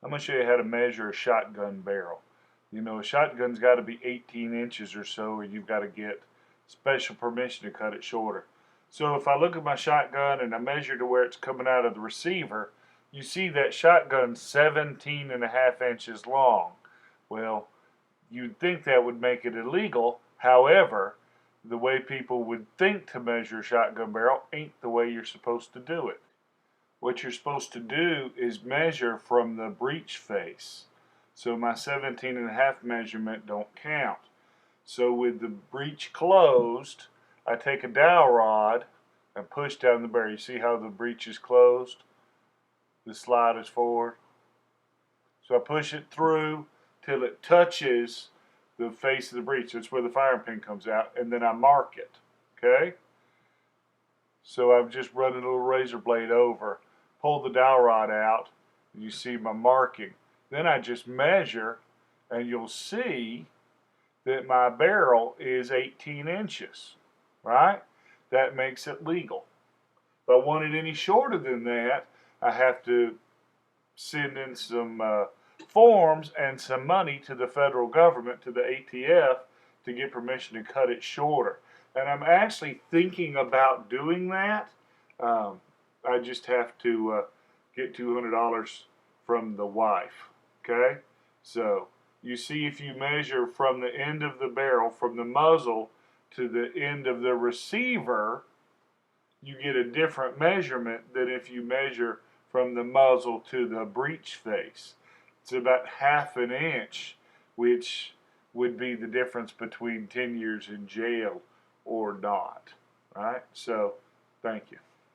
I'm going to show you how to measure a shotgun barrel. You know, a shotgun's got to be 18 inches or so, or you've got to get special permission to cut it shorter. So if I look at my shotgun and I measure to where it's coming out of the receiver, you see that shotgun's 17.5 inches long. Well, you'd think that would make it illegal. However, the way people would think to measure a shotgun barrel ain't the way you're supposed to do it. What you're supposed to do is measure from the breech face. So my 17.5 measurement don't count. So with the breech closed, I take a dowel rod and push down the barrel. You see how the breech is closed? The slide is forward. So I push it through till it touches the face of the breech. That's where the firing pin comes out, and then I mark it. Okay? So I'm just running a little razor blade over, pull the dowel rod out, and you see my marking. Then I just measure, and you'll see that my barrel is 18 inches, right? That makes it legal. If I want it any shorter than that, I have to send in some forms and some money to the federal government, to the ATF, to get permission to cut it shorter. And I'm actually thinking about doing that. I just have to get $200 from the wife. Okay? So you see, if you measure from the end of the barrel, from the muzzle to the end of the receiver, you get a different measurement than if you measure from the muzzle to the breech face. It's about 1/2 inch, which would be the difference between 10 years in jail or not. Right? So, thank you.